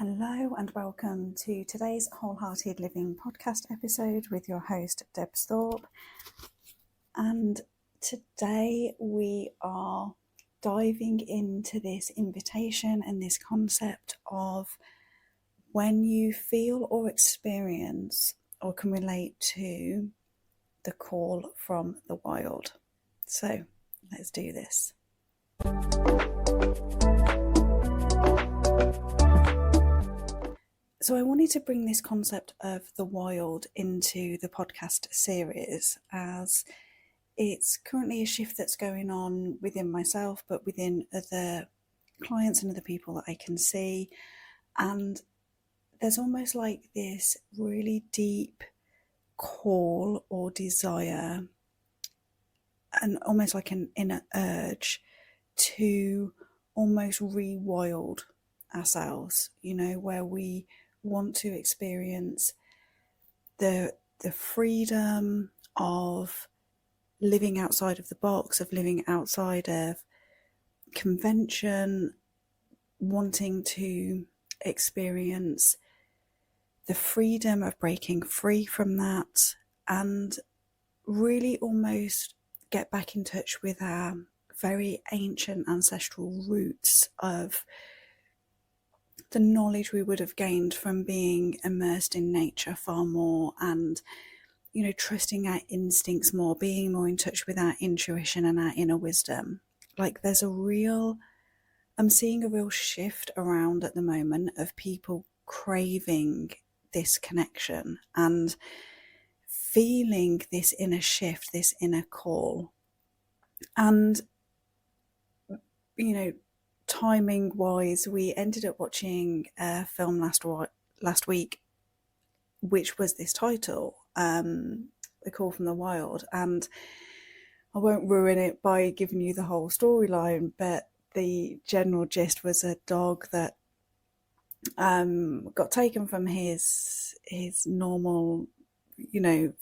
Hello and welcome to today's Wholehearted Living podcast episode with your host Deb Thorpe. And today we are diving into this invitation and this concept of when you feel or experience or can relate to the call from the wild. So let's do this. So I wanted to bring this concept of the wild into the podcast series, as it's currently a shift that's going on within myself, but within other clients and other people that I can see. And there's almost like this really deep call or desire, and almost like an inner urge to almost rewild ourselves, where we want to experience the freedom of living outside of the box, of living outside of convention, wanting to experience the freedom of breaking free from that, and really almost get back in touch with our very ancient ancestral roots of the knowledge we would have gained from being immersed in nature far more, and trusting our instincts more, being more in touch with our intuition and our inner wisdom. Like I'm seeing a real shift around at the moment of people craving this connection and feeling this inner shift, this inner call. And timing wise, we ended up watching a film last week, which was this title, The Call from the Wild. And I won't ruin it by giving you the whole storyline, but the general gist was a dog that got taken from his normal,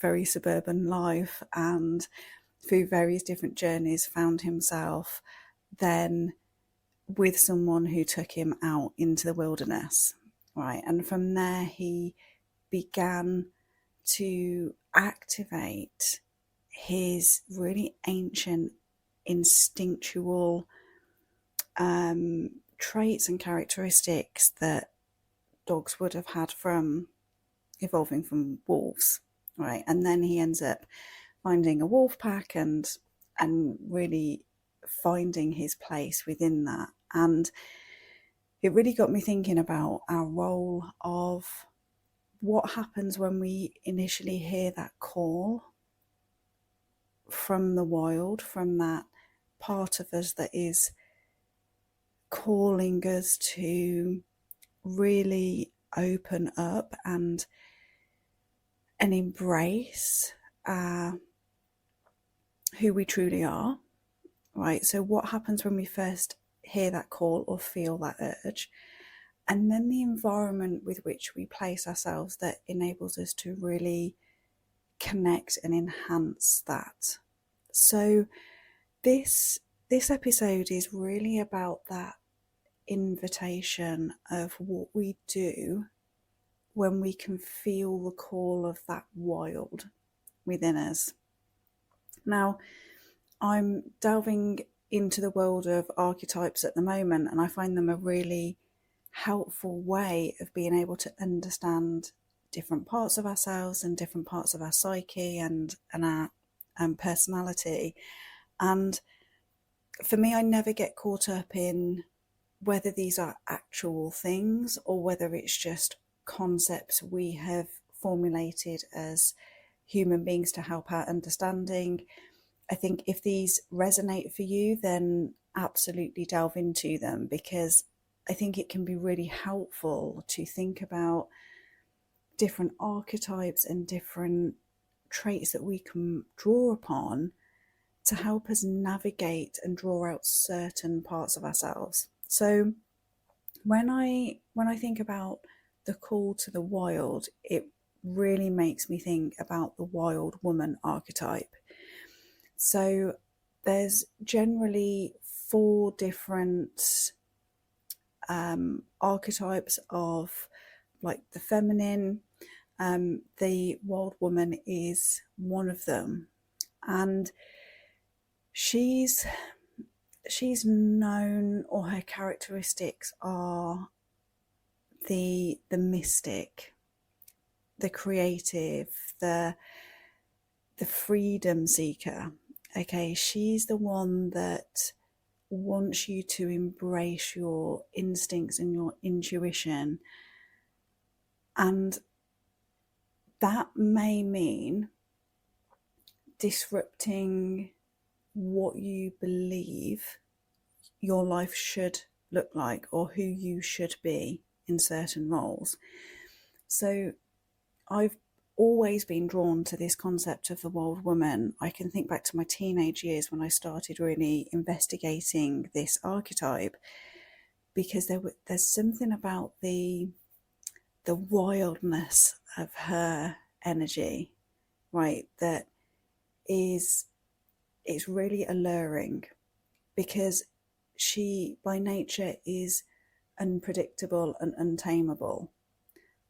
very suburban life, and through various different journeys found himself then with someone who took him out into the wilderness, right? And from there he began to activate his really ancient instinctual traits and characteristics that dogs would have had from evolving from wolves, right? And then he ends up finding a wolf pack and really finding his place within that. And it really got me thinking about our role of what happens when we initially hear that call from the wild, from that part of us that is calling us to really open up and embrace who we truly are, right? So what happens when we first hear that call or feel that urge, and then the environment with which we place ourselves that enables us to really connect and enhance that. So this episode is really about that invitation of what we do when we can feel the call of that wild within us. Now, I'm delving into the world of archetypes at the moment, and I find them a really helpful way of being able to understand different parts of ourselves and different parts of our psyche and our personality. And for me, I never get caught up in whether these are actual things or whether it's just concepts we have formulated as human beings to help our understanding. I think if these resonate for you, then absolutely delve into them, because I think it can be really helpful to think about different archetypes and different traits that we can draw upon to help us navigate and draw out certain parts of ourselves. So when I think about the call to the wild, it really makes me think about the wild woman archetype. So there's generally 4 different archetypes of like the feminine. The Wild Woman is one of them, and she's known, or her characteristics are the mystic, the creative, the freedom seeker. Okay, she's the one that wants you to embrace your instincts and your intuition, and that may mean disrupting what you believe your life should look like, or who you should be in certain roles. So I've always been drawn to this concept of the Wild Woman. I can think back to my teenage years when I started really investigating this archetype, because there's something about the wildness of her energy, right, that it's really alluring, because she by nature is unpredictable and untamable,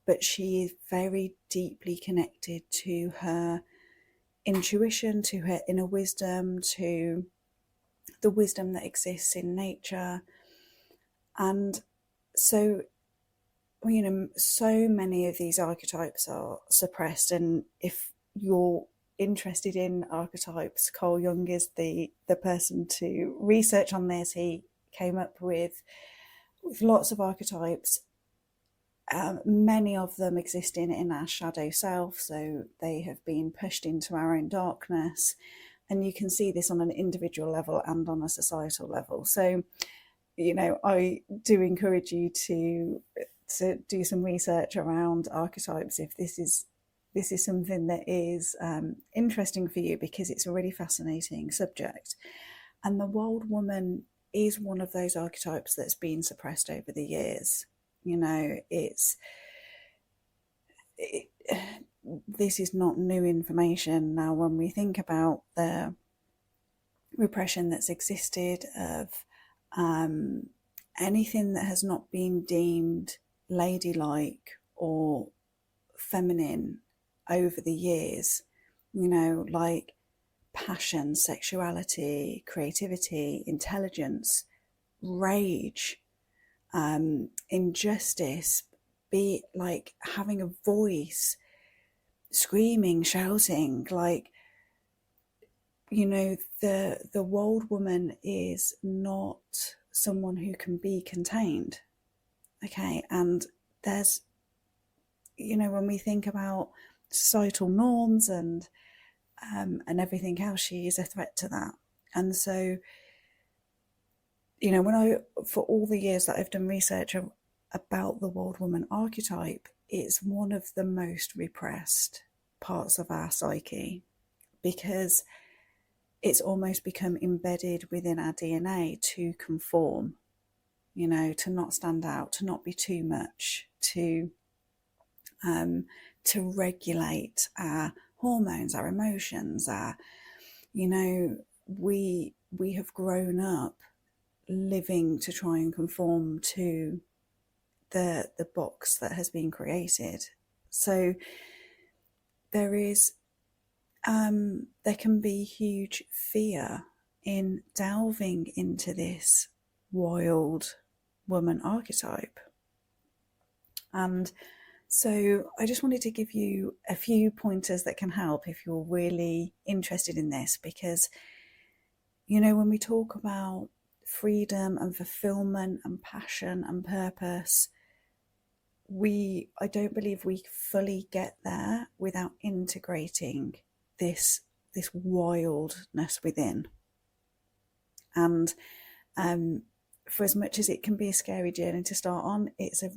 but she is very deeply connected to her intuition, to her inner wisdom, to the wisdom that exists in nature. And so, you know, so many of these archetypes are suppressed, and if you're interested in archetypes, Carl Jung is the person to research on this. He came up with lots of archetypes, many of them existing in our shadow self, so they have been pushed into our own darkness, and you can see this on an individual level and on a societal level. So, you know, I do encourage you to do some research around archetypes if this is something that is interesting for you, because it's a really fascinating subject. And the Wild Woman is one of those archetypes that's been suppressed over the years. You know, this is not new information. Now, when we think about the repression that's existed of anything that has not been deemed ladylike or feminine over the years, you know, like passion, sexuality, creativity, intelligence, rage, injustice, be like having a voice, screaming, shouting, like, you know, the Wild Woman is not someone who can be contained. Okay, and there's, you know, when we think about societal norms and everything else, she is a threat to that. And so, you know, for all the years that I've done research about the Wild Woman archetype, it's one of the most repressed parts of our psyche, because it's almost become embedded within our DNA to conform, you know, to not stand out, to not be too much, to regulate our hormones, our emotions, you know, we have grown up living to try and conform to the box that has been created. So there can be huge fear in delving into this Wild Woman archetype. And so I just wanted to give you a few pointers that can help if you're really interested in this, because, you know, when we talk about freedom and fulfillment and passion and purpose, I don't believe we fully get there without integrating this wildness within. And for as much as it can be a scary journey to start on, it's a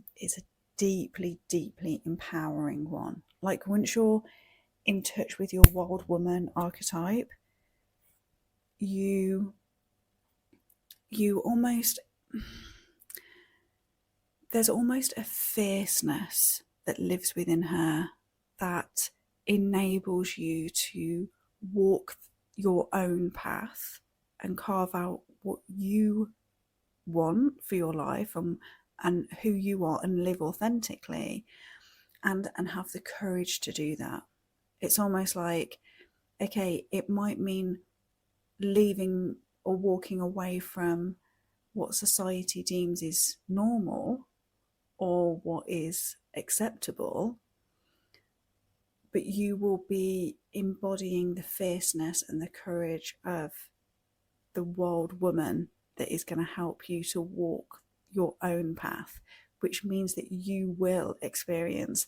deeply, deeply empowering one. Like, once you're in touch with your Wild Woman archetype, you almost, there's almost a fierceness that lives within her that enables you to walk your own path and carve out what you want for your life, and who you are and live authentically, and have the courage to do that. It's almost like, okay, it might mean leaving or walking away from what society deems is normal or what is acceptable, but you will be embodying the fierceness and the courage of the wild woman that is going to help you to walk your own path, which means that you will experience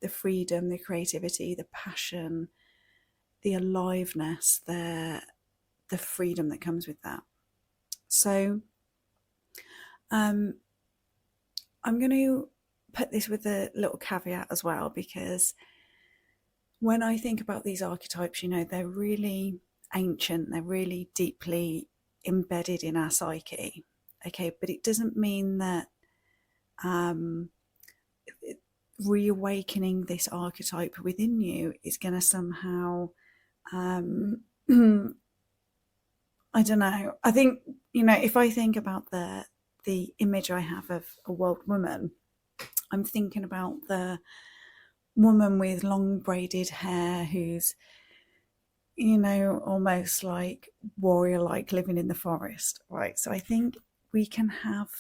the freedom, the creativity, the passion, the aliveness, the freedom that comes with that. So I'm going to put this with a little caveat as well, because when I think about these archetypes, you know, they're really ancient, they're really deeply embedded in our psyche. Okay, but it doesn't mean that reawakening this archetype within you is going to somehow I don't know. I think, you know, if I think about the image I have of a world woman, I'm thinking about the woman with long braided hair who's, you know, almost like warrior like, living in the forest, right? So I think we can have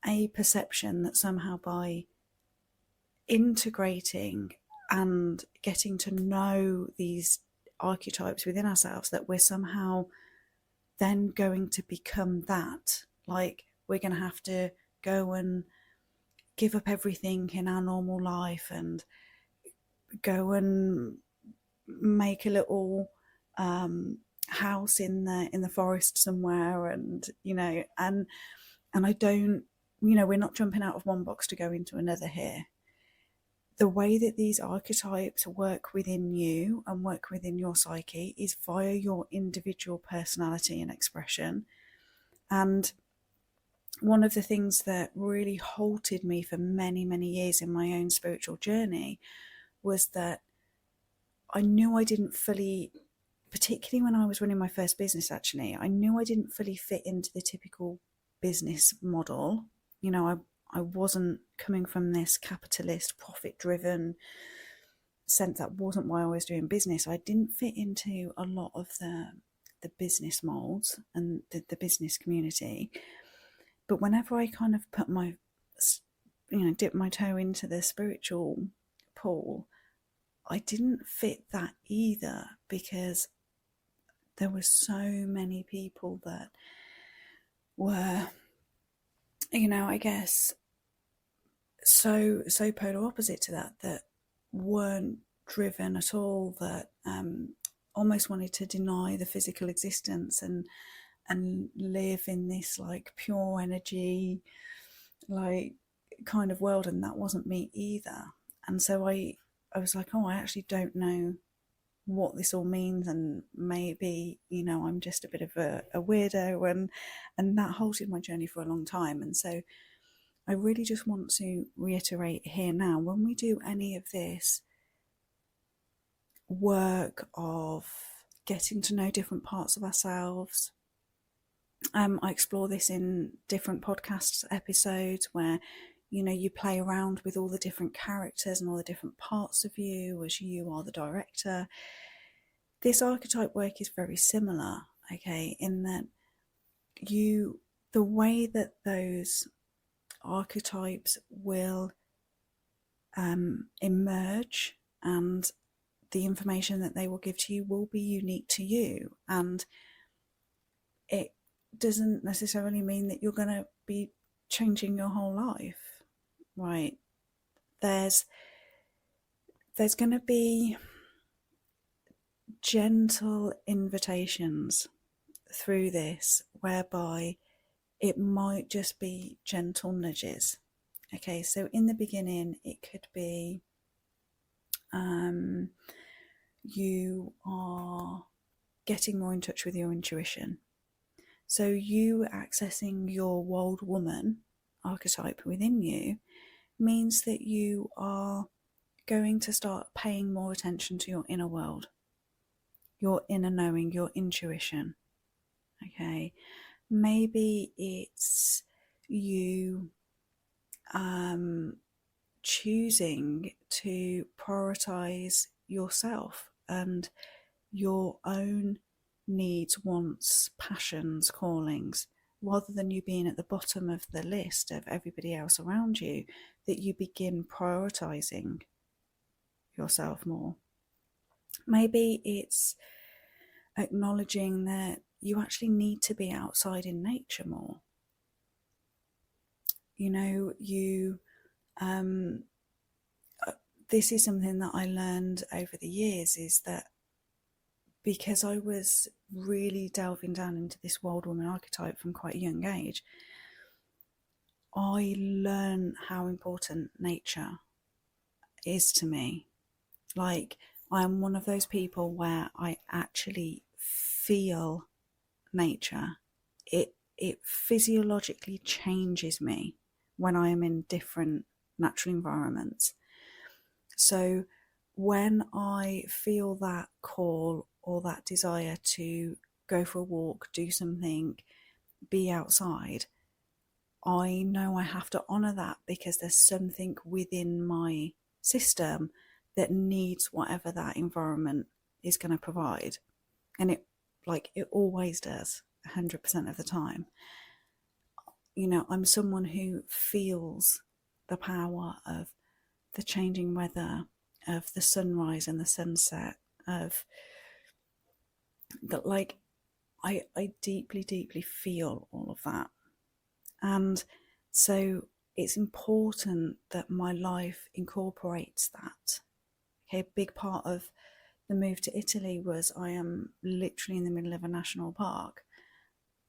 a perception that somehow by integrating and getting to know these archetypes within ourselves, that we're somehow then going to become that. Like, we're going to have to go and give up everything in our normal life and go and make a little house in the forest somewhere, and you know, and I don't, you know, we're not jumping out of one box to go into another here. The way that these archetypes work within you and work within your psyche is via your individual personality and expression. And one of the things that really halted me for many, many years in my own spiritual journey was that I knew I didn't fully, particularly when I was running my first business, actually, I knew I didn't fully fit into the typical business model. You know, I wasn't coming from this capitalist, profit-driven sense. That wasn't why I was doing business. I didn't fit into a lot of the business molds and the business community. But whenever I kind of put my, you know, dip my toe into the spiritual pool, I didn't fit that either, because there were so many people that were, you know, I guess so polar opposite to that weren't driven at all, that almost wanted to deny the physical existence and live in this like pure energy like kind of world, and that wasn't me either. And so I was like, oh, I actually don't know what this all means, and maybe, you know, I'm just a bit of a weirdo, and that halted my journey for a long time. And so I really just want to reiterate here now, when we do any of this work of getting to know different parts of ourselves, I explore this in different podcast episodes where, you know, you play around with all the different characters and all the different parts of you as you are the director. This archetype work is very similar, okay, in that the way that those archetypes will emerge and the information that they will give to you will be unique to you, and it doesn't necessarily mean that you're going to be changing your whole life, right? There's going to be gentle invitations through this whereby it might just be gentle nudges. Okay, so in the beginning it could be you are getting more in touch with your intuition. So you accessing your wild woman archetype within you means that you are going to start paying more attention to your inner world, your inner knowing, your intuition. Okay, maybe it's you choosing to prioritize yourself and your own needs, wants, passions, callings, rather than you being at the bottom of the list of everybody else around you, that you begin prioritizing yourself more. Maybe it's acknowledging that you actually need to be outside in nature more. You know, this is something that I learned over the years, is that because I was really delving down into this wild woman archetype from quite a young age, I learned how important nature is to me. Like, I am one of those people where I actually feel nature. It physiologically changes me when I am in different natural environments. So when I feel that call or that desire to go for a walk, do something, be outside, I know I have to honour that, because there's something within my system that needs whatever that environment is going to provide. And it always does, 100% of the time. You know, I'm someone who feels the power of the changing weather, of the sunrise and the sunset, of that. Like, I deeply, deeply feel all of that. And so it's important that my life incorporates that. Okay, a big part of the move to Italy was I am literally in the middle of a national park,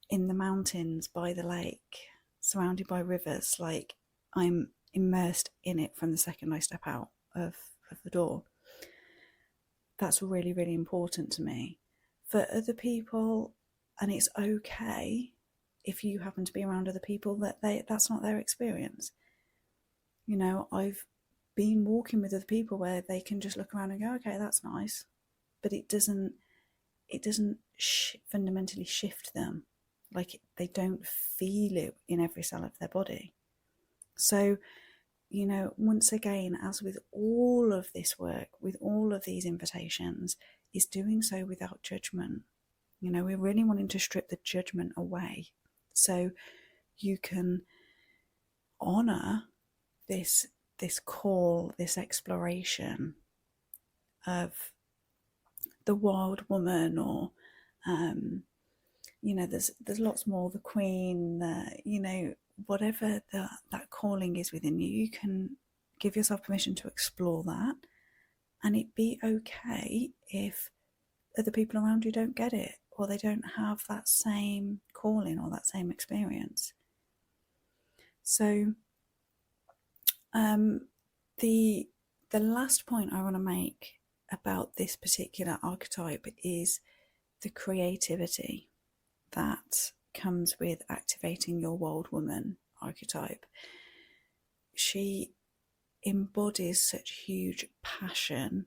in the mountains, by the lake, surrounded by rivers. Like, I'm immersed in it from the second I step out of the door. That's really, really important to me. For other people, and it's okay if you happen to be around other people that's not their experience. You know, I've been walking with other people where they can just look around and go, okay, that's nice, but it doesn't fundamentally shift them. Like, they don't feel it in every cell of their body. So, you know, once again, as with all of this work, with all of these invitations, is doing so without judgment. You know, we're really wanting to strip the judgment away, so you can honor this call, this exploration of the wild woman, or you know, there's lots more, the queen, you know, whatever that calling is within you. You can give yourself permission to explore that, and it be okay if other people around you don't get it, or they don't have that same calling or that same experience. So the last point I want to make about this particular archetype is the creativity that comes with activating your wild woman archetype. She embodies such huge passion,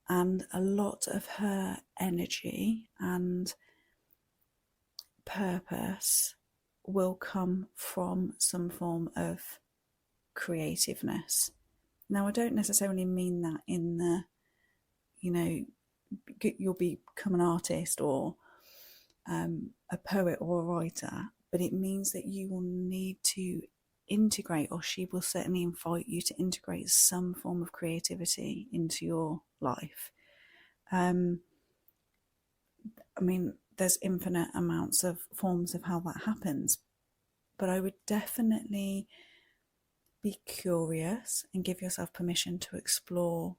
and a lot of her energy and purpose will come from some form of creativeness. Now, I don't necessarily mean that in the, you know, you'll become an artist or a poet or a writer, but it means that you will need to integrate, or she will certainly invite you to integrate some form of creativity into your life. I mean, there's infinite amounts of forms of how that happens, but I would definitely be curious and give yourself permission to explore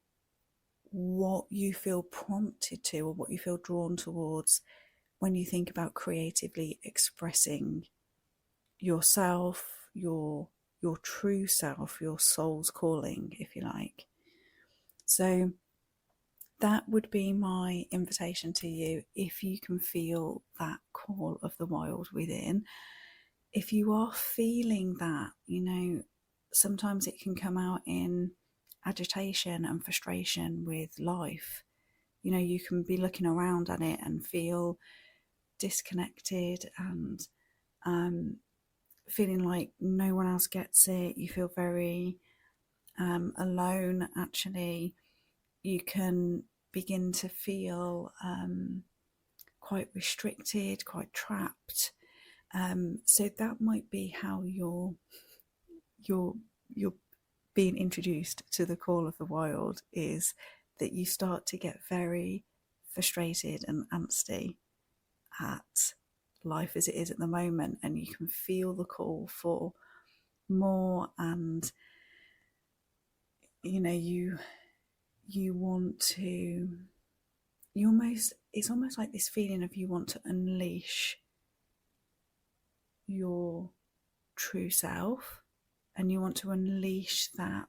what you feel prompted to, or what you feel drawn towards when you think about creatively expressing yourself, your true self, your soul's calling, if you like. So that would be my invitation to you, if you can feel that call of the wild within. If you are feeling that, you know, sometimes it can come out in agitation and frustration with life. You know, you can be looking around at it and feel disconnected and feeling like no one else gets it. You feel very alone, actually. You can begin to feel quite restricted, quite trapped. So that might be how you're being introduced to the call of the wild, is that you start to get very frustrated and angsty at life as it is at the moment, and you can feel the call for more, and you want to, it's almost like this feeling of you want to unleash your true self, and you want to unleash that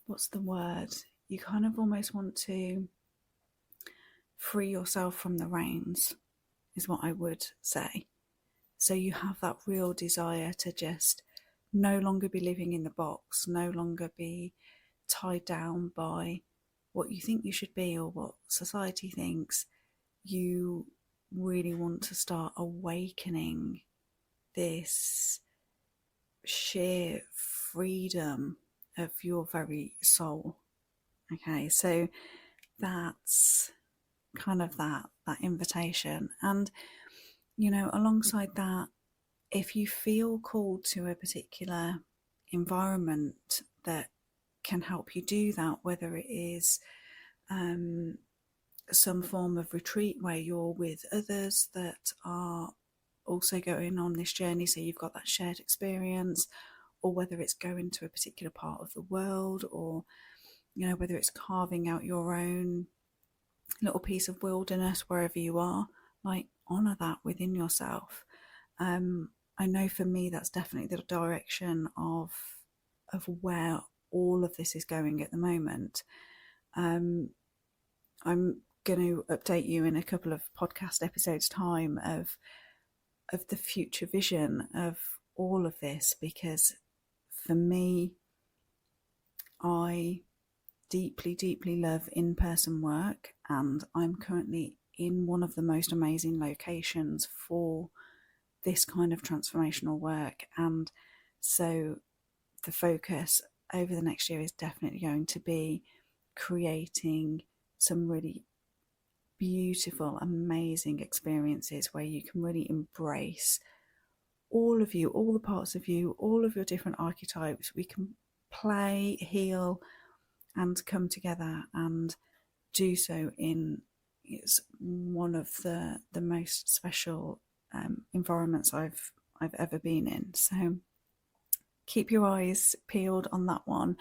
what's the word, you kind of almost want to free yourself from the reins, is what I would say. So you have that real desire to just no longer be living in the box, no longer be tied down by what you think you should be or what society thinks. You really want to start awakening this sheer freedom of your very soul. Okay, so that's kind of that invitation. And alongside that, if you feel called to a particular environment that can help you do that, whether it is some form of retreat where you're with others that are also going on this journey, so you've got that shared experience, or whether it's going to a particular part of the world, or whether it's carving out your own little piece of wilderness wherever you are, like honor that within yourself. I know for me that's definitely the direction of where all of this is going at the moment. I'm going to update you in a couple of podcast episodes time of the future vision of all of this, because for me, I deeply love in-person work, and I'm currently in one of the most amazing locations for this kind of transformational work. And so the focus over the next year is definitely going to be creating some really beautiful, amazing experiences where you can really embrace all of you, all the parts of you, all of your different archetypes. We can play, heal, and come together and do so in one of the most special environments I've ever been in. So keep your eyes peeled on that one.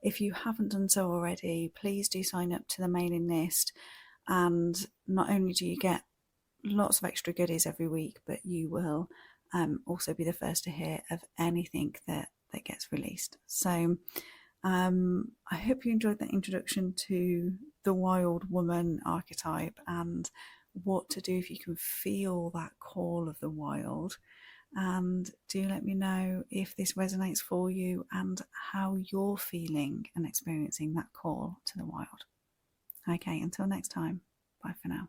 If you haven't done so already, please do sign up to the mailing list. And not only do you get lots of extra goodies every week, but you will also be the first to hear of anything that gets released. So I hope you enjoyed that introduction to the wild woman archetype and what to do if you can feel that call of the wild. And do let me know if this resonates for you and how you're feeling and experiencing that call to the wild. Okay, until next time, bye for now.